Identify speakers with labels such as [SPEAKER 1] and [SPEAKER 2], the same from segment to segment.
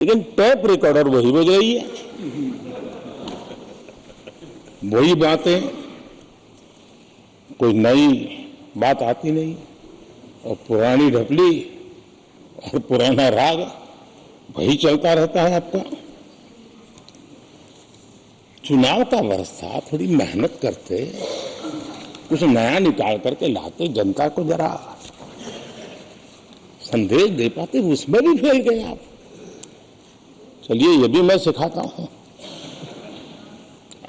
[SPEAKER 1] लेकिन tape recorder वही बज रही है, वही बातें, कोई नई बात आती नहीं, और पुरानी ढपली और पुराना राग वही चलता रहता है आपका। चुनाव का वर्ष था, थोड़ी मेहनत करते, कुछ नया निकाल करके लाते, जनता को जरा संदेश दे पाते, उसमें भी फेल गए आप। चलिए ये भी मैं सिखाता हूं।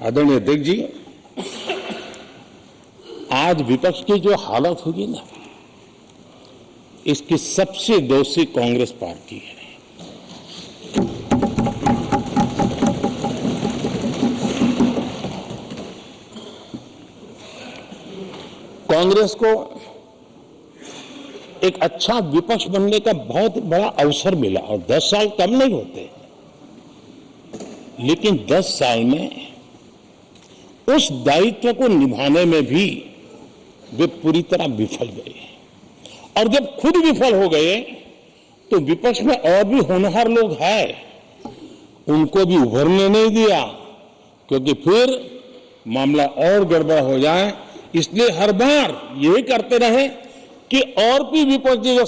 [SPEAKER 1] आदरणीय अध्यक्ष जी, आज विपक्ष की जो हालत होगी ना, इसकी सबसे दोषी कांग्रेस पार्टी है। कांग्रेस को एक अच्छा विपक्ष बनने का बहुत बड़ा अवसर मिला, और 10 साल कम नहीं होते, लेकिन 10 साल में उस दायित्व को निभाने में भी वे पूरी तरह विफल गए। और जब खुद विफल हो गए तो विपक्ष में और भी होनहार लोग हैं, उनको भी उभरने नहीं दिया, क्योंकि फिर मामला और गड़बड़ हो जाए। इसलिए हर बार यही करते रहे कि और भी विपक्षी जो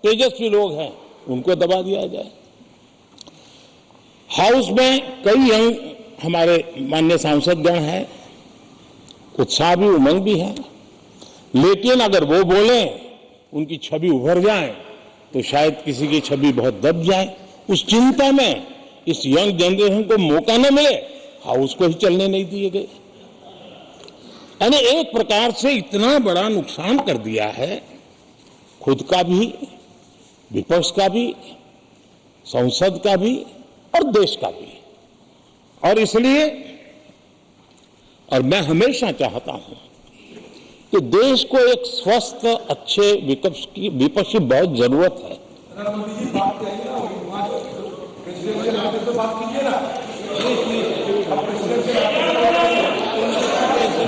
[SPEAKER 1] तेजस्वी लोग हैं उनको दबा दिया जाए। हाउस में कई यंग हमारे माननीय सांसदगण हैं, उत्साह भी उमंग भी है, लेकिन अगर वो बोले, उनकी छवि उभर जाए तो शायद किसी की छवि बहुत दब जाए। उस चिंता में इस यंग जनरेशन को मौका न मिले, हाउस को ही चलने नहीं दिए गए। यानी एक प्रकार से इतना बड़ा नुकसान कर दिया है, खुद का भी, विपक्ष का भी, संसद का भी और देश का भी। और इसलिए, और मैं हमेशा चाहता हूं कि देश को एक स्वस्थ अच्छे विपक्ष की बहुत जरूरत है।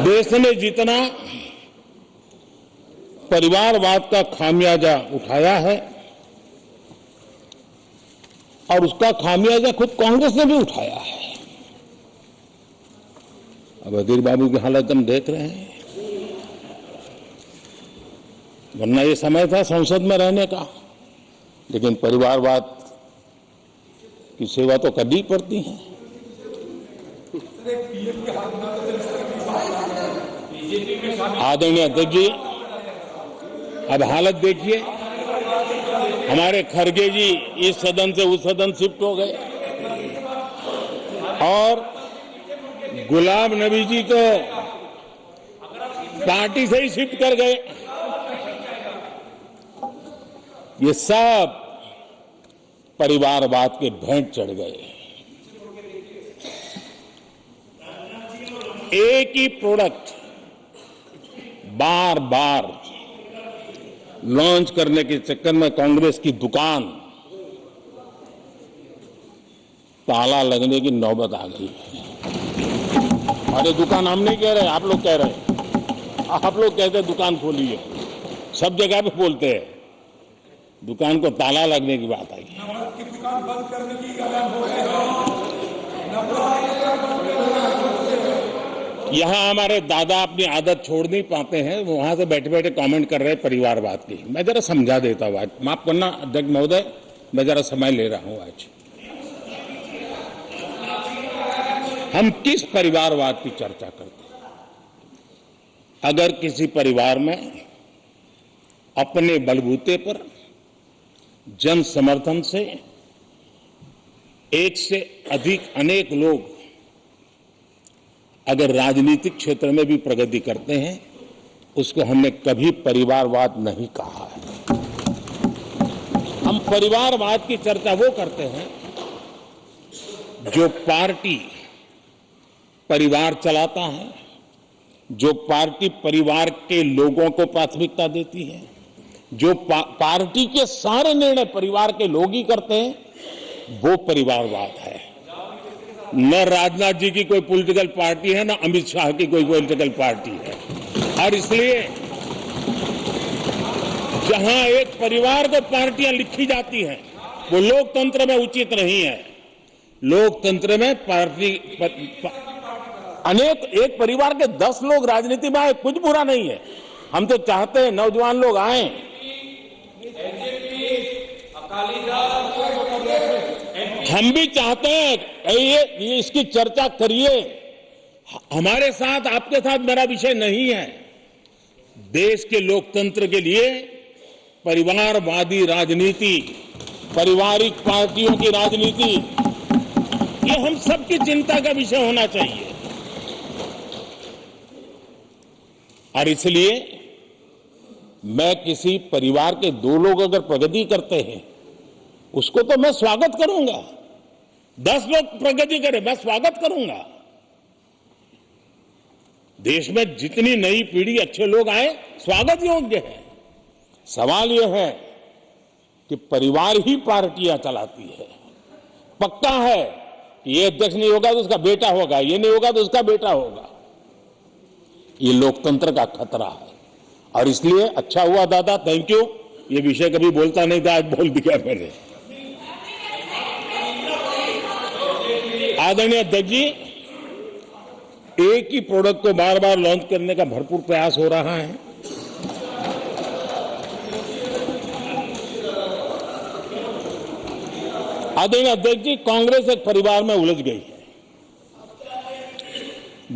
[SPEAKER 1] देश ने जितना परिवारवाद का खामियाजा उठाया है, और उसका खामियाजा खुद कांग्रेस ने भी उठाया है। अब अधीर बाबू की हालत हम देख रहे हैं, वरना ये समय था संसद में रहने का, लेकिन परिवारवाद की सेवा तो करनी पड़ती है। आदरणीय अध्यक्ष जी, अब हालत देखिए, हमारे खरगे जी इस सदन से उस सदन शिफ्ट हो गए, और गुलाम नबी जी को पार्टी से ही शिफ्ट कर गए। ये सब परिवारवाद के भेंट चढ़ गए। एक ही प्रोडक्ट बार बार लॉन्च करने के चक्कर में कांग्रेस की दुकान ताला लगने की नौबत आ गई है। अरे दुकान हम नहीं कह रहे, आप लोग कह रहे हैं। आप लोग कहते हैं दुकान खोलिए, सब जगह पे बोलते हैं, दुकान को ताला लगने की बात आई। दुकान बंद करने की यहाँ हमारे दादा अपनी आदत छोड़ नहीं पाते हैं, वहां से बैठे बैठे कमेंट कर रहे हैं परिवारवाद की। मैं जरा समझा देता हूं, आज माफ करना अध्यक्ष महोदय, मैं जरा समय ले रहा हूं। आज हम किस परिवारवाद की चर्चा करते हैं? अगर किसी परिवार में अपने बलबूते पर जन समर्थन से एक से अधिक अनेक लोग अगर राजनीतिक क्षेत्र में भी प्रगति करते हैं, उसको हमने कभी परिवारवाद नहीं कहा है। हम परिवारवाद की चर्चा वो करते हैं जो पार्टी परिवार चलाता है, जो पार्टी परिवार के लोगों को प्राथमिकता देती है, जो पार्टी के सारे निर्णय परिवार के लोग ही करते हैं, वो परिवारवाद है। न राजनाथ जी की कोई पॉलिटिकल पार्टी है, न अमित शाह की कोई पॉलिटिकल पार्टी है। और इसलिए जहां एक परिवार को पार्टियां लिखी जाती हैं, वो लोकतंत्र में उचित नहीं है। लोकतंत्र में पार्टी अनेक एक परिवार के 10 लोग राजनीति में आए, कुछ बुरा नहीं है। हम तो चाहते हैं नौजवान लोग आए। हम भी चाहते हैं ये इसकी चर्चा करिए। हमारे साथ आपके साथ मेरा विषय नहीं है। देश के लोकतंत्र के लिए परिवारवादी राजनीति, पारिवारिक पार्टियों की राजनीति, ये हम सबकी चिंता का विषय होना चाहिए। और इसलिए मैं किसी परिवार के 2 लोग अगर प्रगति करते हैं उसको तो मैं स्वागत करूंगा। 10 लोग प्रगति करें, मैं स्वागत करूंगा। देश में जितनी नई पीढ़ी अच्छे लोग आए, स्वागत योग्य है। सवाल यह है कि परिवार ही पार्टियां चलाती है। पक्का है कि ये अध्यक्ष नहीं होगा तो उसका बेटा होगा, ये नहीं होगा तो उसका बेटा होगा। ये लोकतंत्र का खतरा है। और इसलिए अच्छा हुआ दादा, थैंक यू। ये विषय कभी बोलता नहीं था, आज बोल दिया मैंने। आदरणीय अध्यक्ष जी, एक ही प्रोडक्ट को बार बार लॉन्च करने का भरपूर प्रयास हो रहा है। आदरणीय अध्यक्ष जी, कांग्रेस एक परिवार में उलझ गई है।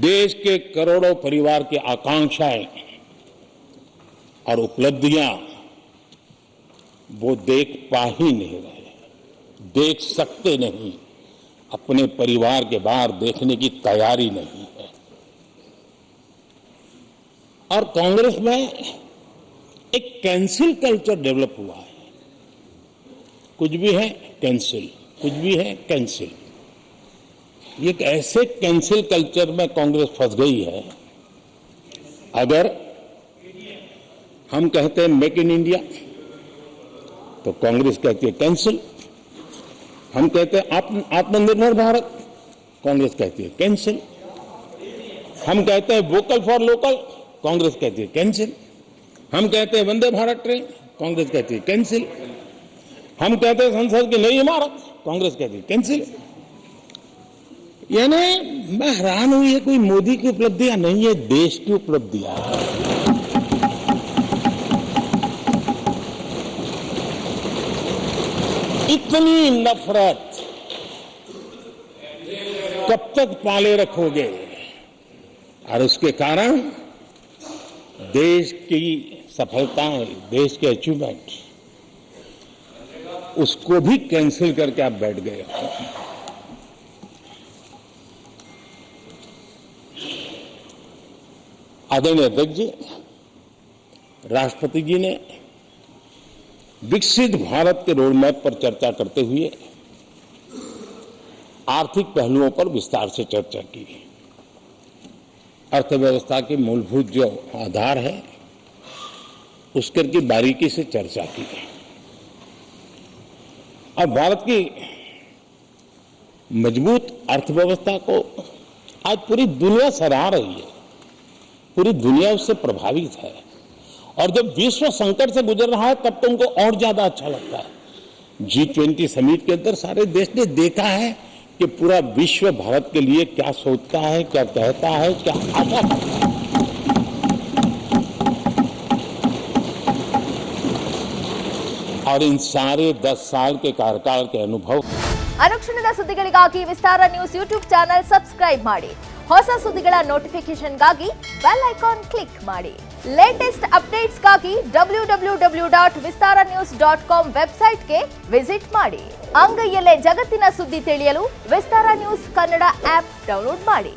[SPEAKER 1] देश के करोड़ों परिवार की आकांक्षाएं और उपलब्धियां वो देख पा ही नहीं रहे, देख सकते नहीं। अपने परिवार के बाहर देखने की तैयारी नहीं है। और कांग्रेस में एक कैंसिल कल्चर डेवलप हुआ है। कुछ भी है कैंसिल, कुछ भी है कैंसिल। ये एक ऐसे कैंसिल कल्चर में कांग्रेस फंस गई है। अगर हम कहते हैं मेक इन इंडिया तो कांग्रेस कहती है कैंसिल। हम कहते हैं आत्मनिर्भर भारत, कांग्रेस कहती है कैंसिल। हम कहते हैं वोकल फॉर लोकल, कांग्रेस कहती है कैंसिल। हम कहते हैं वंदे भारत ट्रेन, कांग्रेस कहती है कैंसिल। हम कहते हैं संसद की नई इमारत, कांग्रेस कहती है कैंसिल। यानी मैं हैरान हूं, ये कोई मोदी की उपलब्धियां नहीं है, देश की उपलब्धियां है। इतनी नफरत कब तक पाले रखोगे? और उसके कारण देश की सफलताएं, देश के अचीवमेंट, उसको भी कैंसिल करके आप बैठ गए हो। आदरणीय अध्यक्ष जी, राष्ट्रपति जी ने विकसित भारत के रोड मैप पर चर्चा करते हुए आर्थिक पहलुओं पर विस्तार से चर्चा की। अर्थव्यवस्था के मूलभूत जो आधार है उसके की बारीकी से चर्चा की और भारत की मजबूत अर्थव्यवस्था को आज पूरी दुनिया सराह रही है। पूरी दुनिया उससे प्रभावित है और जब विश्व संकट से गुजर रहा है तब तो उनको और ज्यादा अच्छा लगता है। G20 समिट के अंदर सारे देश ने देखा है कि पूरा विश्व भारत के लिए क्या सोचता है, क्या कहता है, क्या आशा करता है। और इन सारे 10 साल के कार्यकाल के अनुभव।
[SPEAKER 2] ಅನುಕ್ಷಣದ ಸುದ್ದಿಗಳಿಗಾಗಿ ವಿಸ್ತಾರ ನ್ಯೂಸ್ ಯೂಟ್ಯೂಬ್ ಚಾನೆಲ್ ಸಬ್ಸ್ಕ್ರೈಬ್ ಮಾಡಿ. ಹೊಸ ಸುದ್ದಿಗಳ ನೋಟಿಫಿಕೇಶನ್ಗಾಗಿ ಬೆಲ್ ಐಕಾನ್ ಕ್ಲಿಕ್ ಮಾಡಿ. ಲೇಟೆಸ್ಟ್ ಅಪ್ಡೇಟ್ಸ್ಗಾಗಿ www.vistaranews.com ವೆಬ್ಸೈಟ್ಗೆ ವಿಸಿಟ್ ಮಾಡಿ. ಅಂಗೈಯಲ್ಲೇ ಜಗತ್ತಿನ ಸುದ್ದಿ ತಿಳಿಯಲು ವಿಸ್ತಾರ ನ್ಯೂಸ್ ಕನ್ನಡ ಆಪ್ ಡೌನ್ಲೋಡ್ ಮಾಡಿ.